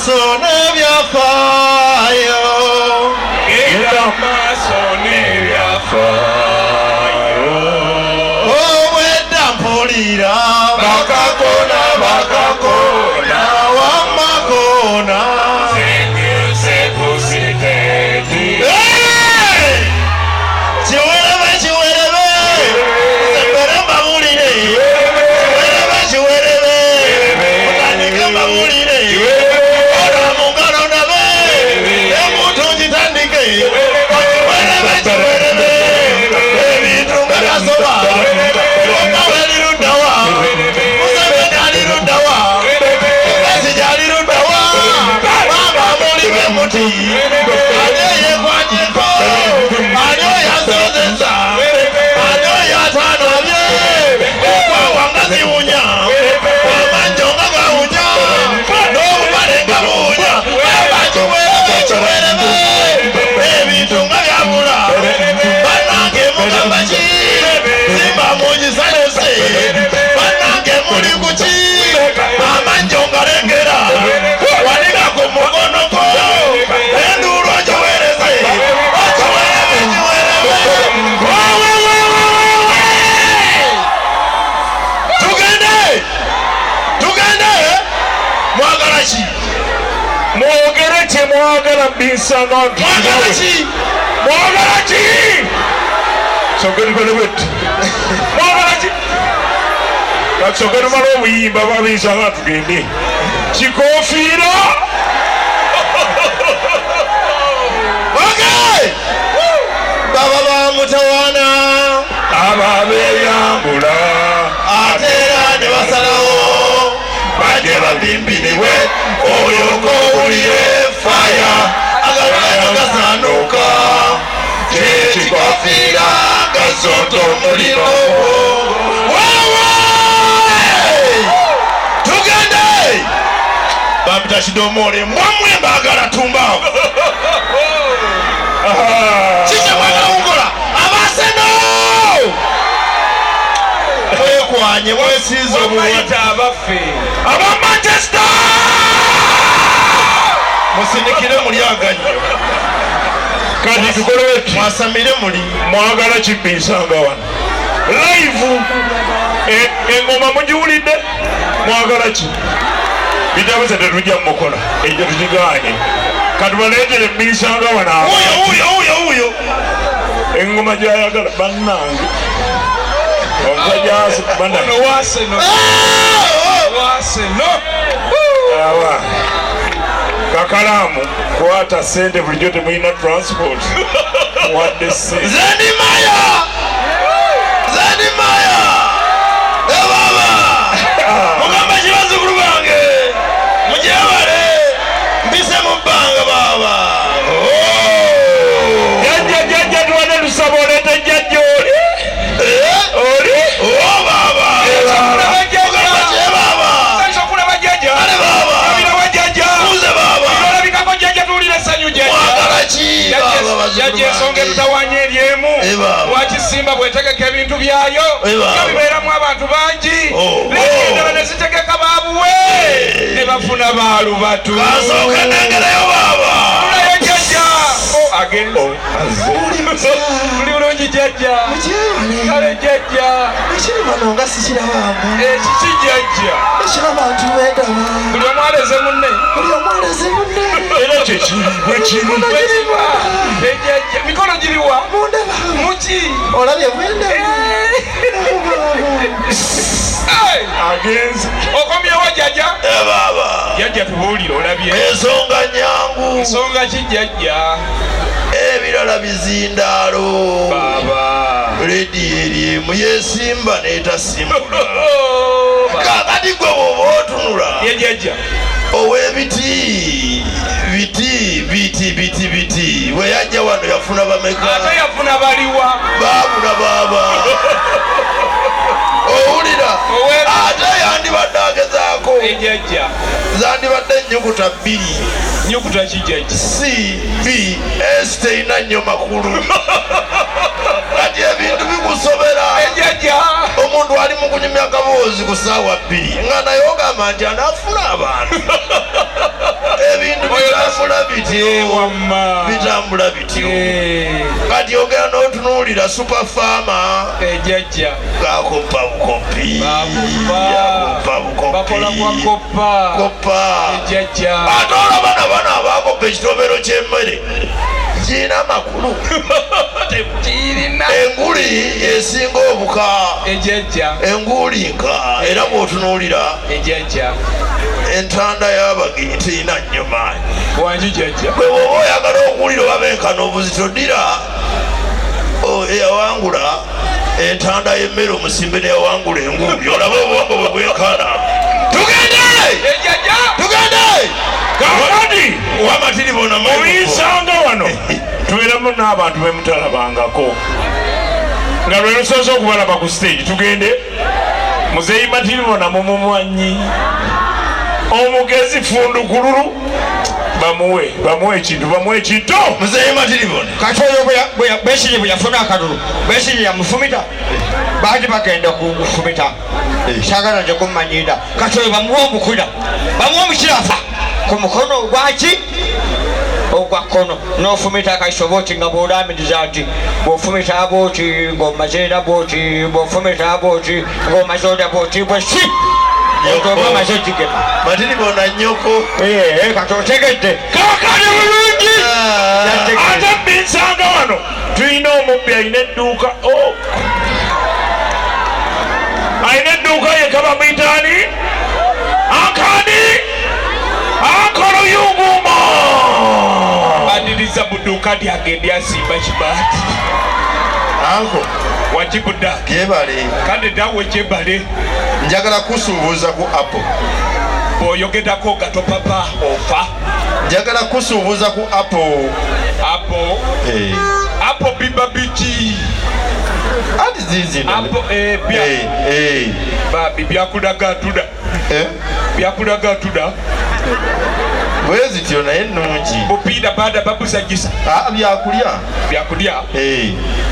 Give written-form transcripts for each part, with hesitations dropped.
maaso n'ebyafaayo genda maaso n'ebyafaayo obwedda mpulira bakakona bakakona wamakona sekusiteti kiwerebe kiwerebe sembere mbabulire kiwerebe mutandike mbabulire olamungalo nabe emuntu ngitandike kiwerebe kiwerebe ebintu nga kasoba ogawe alirundawa museveni alirundawa esi gyalirundawa bamba mulibe muti ani yekwanyiko ani oyasozesa ani oyatanabye okwawanga ziwunya amanjo nga gawunya n'obubale nga buwunya bakiwerebe kiwerebe ebintu nga byabula bannange mugamba ki simba mugisalese bannange muli kuki amanjo ngalengera walinga ku mugonoko enduulu ogiwereze okiwerebe kiwerebe tugende mwagala ki mwogere kye mwagala mbisanga mwagala ki mwagala ki sogeri bwet mwagala ki kasogeri mala obuyimba babisanga tugende kikofiira okay baba bamutawana ababeyambula ate era ne basalawo bajje babimbirirwe oyo kowulire faya agalwano gasanuka kyekikofiira gasota omuliro tugende bamita kidomole mwamwe mbagala tumbaawo kikye mwanawungola abaseno mwekwanye mwesiiza obuwata abaffe aba Manchester musindikire muli agannyo kati tukole ki mwasamire muli mwagala kimbisanga wano live engoma mugiwulidde mwagala ki bitabuze tetujja mukola ekyo tukiganye kati baleetere mbisanga wano uyo engoma gyayagala bannange awa kakalamu kwata sente bulijjo temulina transport wadde Zedimaya ebaba mugamba kibazukulu bange mujebale mbise mu bbanga baba jajja tuwadde lusaba oleete jjajja oli baba ensonga etutawanya eryemu wakisimba bwetegeka ebintu byayo bibeeramu abantu bangi endala ne zitegeka baabuwe ne bafuna baalubatu ulayo jjajja agenda tuli bulungi jjajja kale jjajja ekiki jjajja buli omwaleze munne era kyekiri ejjajja mikono giriwa muki olabye bwende agenze okomyewo jjajja baba jjajja tubuulire olabye ensonga nyangu nsonga ki jjajja ebirala bizindaalo baba lediyo eryemu yesimba netasimbula kakati gwe bwoba otunula ye jjajja ow'ebiti biti we yajja wano yafuna bameka ate yafuna baliwa baabula baba owulira ate yandibadde agezaako ejjajja zandibadde ennyukuta 2 nyukuta ki jjajja CB terina nnyo makulu kati ebintu bikusobera ejjajja omuntu ali mu kunyumya akaboozi ku ssaawa 2 nga naye ogamba nti anaafuna abantu ebintu bitambula bityo kati ogera n'otunuulira superfama ejjajja gakopa bukopi koppa ejjajja ate olabana bano abakopa ekitobero ky'emmere kirina amakulu enguli esinga obuka ejjajja enguulinka era bw'otunuulira ejjajja entanda y'abagenyi terina nnyo maanyi wangi jjajja bwe bwoba oyagala okuwulira obabenkana obuzito ddira eyawangula entanda y'emmere omusimbe neyawangula enguuli olabe obuwango bwe bwenkana tugende kakati wamatiribo muyisanga wano tubeeramu n'abantu bemutalabangako nga lwe lusoose okubalaba ku stage tugende muzeeyi matiribo namumumwanyi omugezi fundukululu bamuwe ekintu muzeeyi matiribo kati oyo Besigye bwe yafuna akalulu Besigye yamufumita baali bagenda kufumita sagala nze kumanyira kati oyo bamuwa omukira afa ku mukono ogwaki ogwa kkono n'ofumita akaiso booti nga bw'olamiriza nti bw'ofumita booti ng'omazeera booti bw'ofumita booti ng'omaze olya booti bwesi otoba maze ogigema matiribo na nnyoko kati otegedde kakali bulungi ate mbinsanga wano tulina omubbi alina edduuka alina edduuka yekaba mwitaani akandi akoluyunguma badiriza mu dduuka lyagende asimba kibaati anko wagibudda gyebale kandi naawe gyebale njagala kusuubuza ku apple bw'oyogerako gato papa ofa njagala kusuubuza ku apple apo biba biki ati zizino apo babi byakulaga atuda byakulaga atuda bwezityo naye nnungi bupiira baada babusagisa byakulya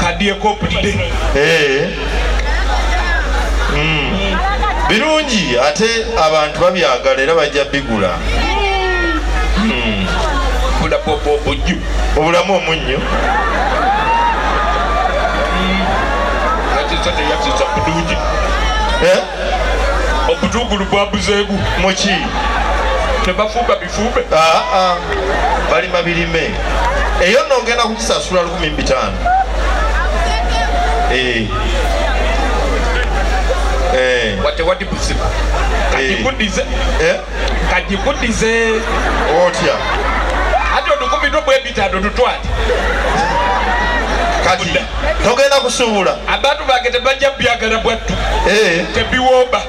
kadyeko opulidde birungi ate abantu babyagala era bajja bigula obulamu omunnyo obutungulu bwabuzeebu muki tebafumba bifumbe balima birime eyo nogenda kukisasula 1500 wate wadi buzibu kagikudize otya ate odukumirwe bwebitaano tutwale kati togenda kusuubula abantu bange tebajja byagala bwattu tebiwomba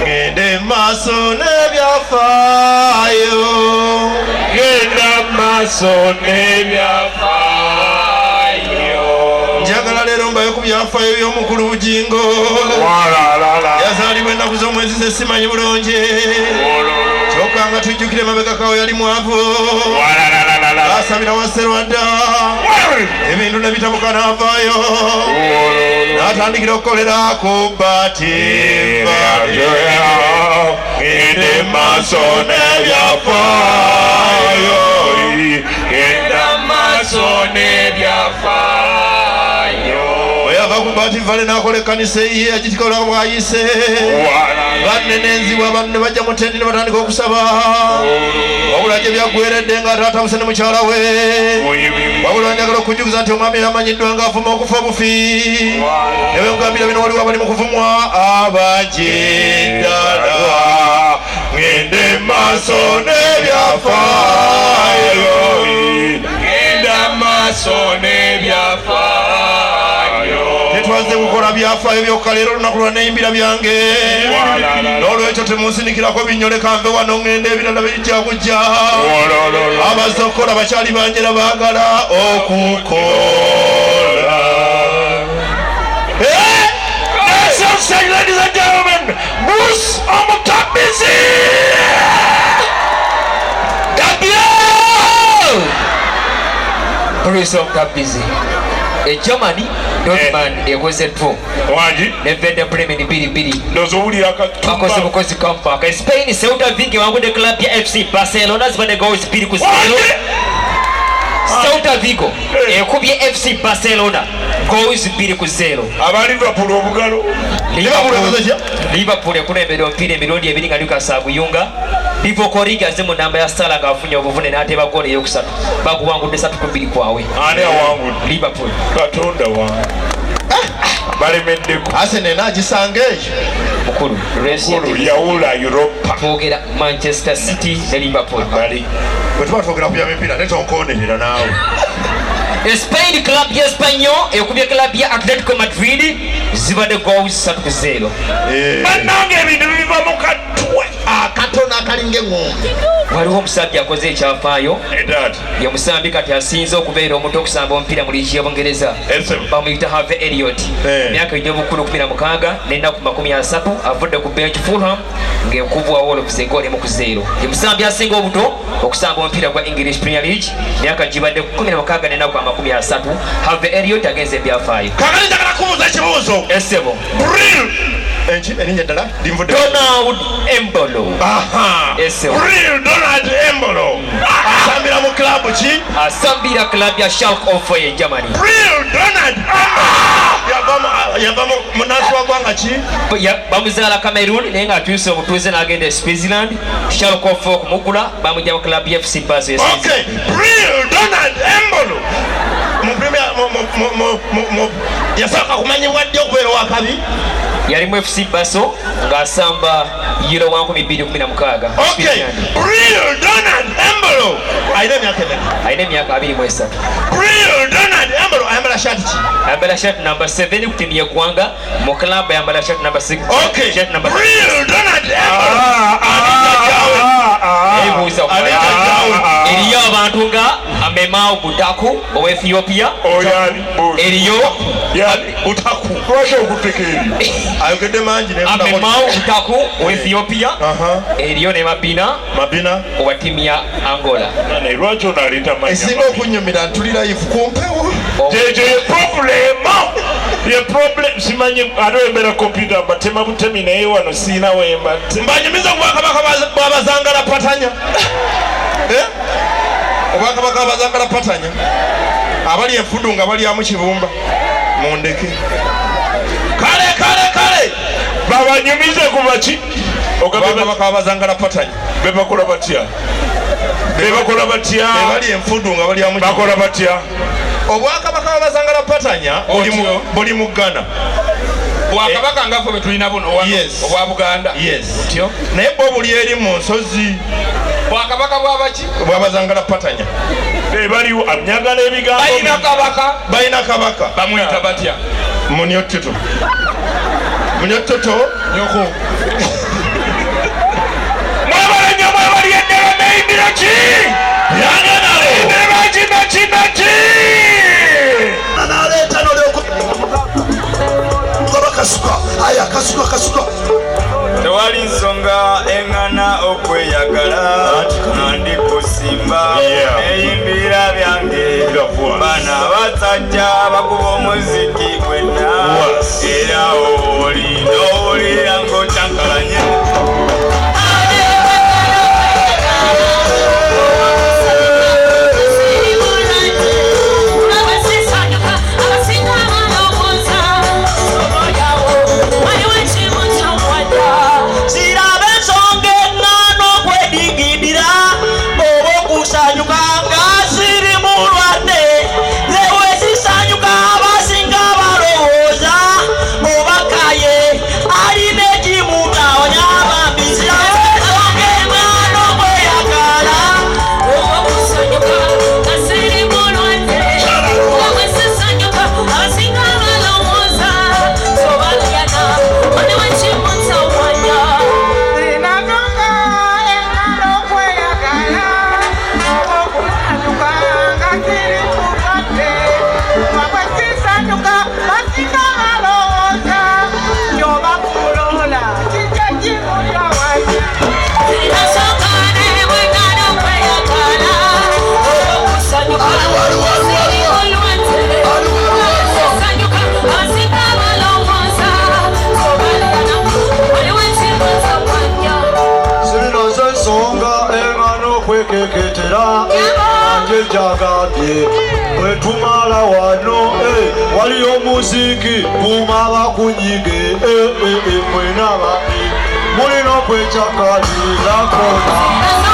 gende maaso n'ebyafaayo genda maaso n'ebyafaayo njagala leero mbaye ku byafaayo by'omukulu bugingo yazaalibwa ennaku z'omwezi ze simanyi bulungi kyokka nga tujjukire mabega kawo yali mwavu asabira waserwadda ebintu ne bitabuka n'avaayo n'atandikira okukolera ku batimba gende maaso n'ebyafaayo genda maaso n'ebyafaayo oyava ku bativale n'akola ekkanisa eyiye agitikola bwayise banne n'enzibwa banne bajja mu tendi ne batandika okusaba wabula gye byaggweredde ng'ataatabuse ne mukyala we wabula njagala okujjukiza nti omwami yamanyiddwa ng'afuma okufa obufi ne bemugambira bino waliwo abali mu kuvumwa abajeddala ngende maaso n'ebyafaayo genda maaso n'ebyafaayo tetwaze kukola byafaayo byokka leero olunaku lwa neyimbira byange n'olwekyo temunsindikirako binyoleka nve wano ngende ebirala bijja kujja abazze okukola bakyali banjera baagala okukola ladies and gentlemen, Bruce Omutabizi! Bruce Omutabizi Germany Dortmund ekoze 2 wangi ne Werder Bremen 2-2 ndozowulira bakoze bukozi comeback. Spain Ceuta Vigo wangudde club ya FC Barcelona zibadde goals 2-0. Ceuta Vigo ekubye FC Barcelona goals 2-0. aba Liverpool obugalo Liverpool ekulembera omupiira emirundi ebiri nga Lucas Abuyunga. Divock Origi aze mu namba ya Salah ng'afunye obuvune n'ateeba goal eyokusatu. Baguwangudde 3-2 kwawe. ani awangudde Liverpool. katonda wange balemeddeko Arsenal nagisanga eyo Mukulu yawula Europa twogera Manchester City ne Liverpool. bali bwe tuba twogera ku bya mipiira ne tonkonerera naawe. Spain club ya Espanyol ekubye club ya Atletico Madrid zibadde goals 3-0. bannange ebintu biva mu katwe Akatono akalinga eŋŋombe. Waliwo omusajja akoze ekyafaayo edad ye musambi kati asinze okubeera omuntu okusamba omupiira mu liigi y'Obungereza. Bamuyita Harvey Elliott. Emyaka egy'obukulu 16 n'ennaku 30 avudde ku bench Fulham ng'ekubwa Wolves egooli 1-0. Ye musambi asinga obuto okusamba omupiira gwa English Premier League emyaka gibadde 16 n'ennaku 30. Harvey Elliott agenze ebyafaayo. Kaakati njagala kubuuza ekibuuzo. Esebo erinnya ddala linvudde. Donald Embolo. Esebo Donald Embolo asambira mu klabu ki? asambira club ya Schalke 04 ye Germany. Donald yava munansi wa ggwanga ki? Bamuzaala Cameroon naye ng'atuuse obutuuze n'agenda e Swaziland. Schalke 04 kumugula bamujja mu club ya FC Basel. Okay, Donald Embolo yasooka kumanyibwa ddi okubeera owakabi. Yali mu FC Basel ng'asamba Euro 2016. Okay, Donald Embolo alina emyaka emeka? Alina emyaka 23. Donald Embolo ayambala shati ki? Ayambala shirt number 7 ku tiimu y'eggwanga. Mu club ayambala shirt number 6. Okay, shirt number Donald Embolo ebuuza eriyo abantu nga Amemao Butaku owa Ethiopia. Eriyo Butaku lwaki okutekeeri ayogedde mangi Amemao Butaku owa Ethiopia. Eriyo ne Mabina owa tiimu ya Angola. lwaki onaleeta esinga okunyumira ntulira ifu kumpewo. jeje ye problem simanyi ate wembera kompyuta mbatema butemi naye wano siina wembatte mbanyumiza obwakabaka bwabazangala patanya. obwakabaka bwabazangala patanya abali enfudu nga balyamu kibumba mundeke. kale babanyumize ku baki obwakabaka bwabazangala patanya bebakola batya bali enfudu nga balyamu bakola batya obwakabaka bwabazangala patanya buli mu Ghana. bwakabaka ngaffe bwe tulina buno obwa Buganda. naye bo buli eri mu nsozi bwakabaka bwabaki bwabazangala patanya baliwo anyagala ebigambo balina kabaka bamuyita batya? Munyototo nyoko mwebali endala neyimbira ki kasuka tewali nsonga engana okweyagala nandikusimba eyimbira byange bana basajja bakuba omuziki gwenna era owulira ng'okyankalanye Yeah. kyagambye bwe tumala wano waliyo muziki tumala kunyige mwena bami mulina okwekyakaliza kona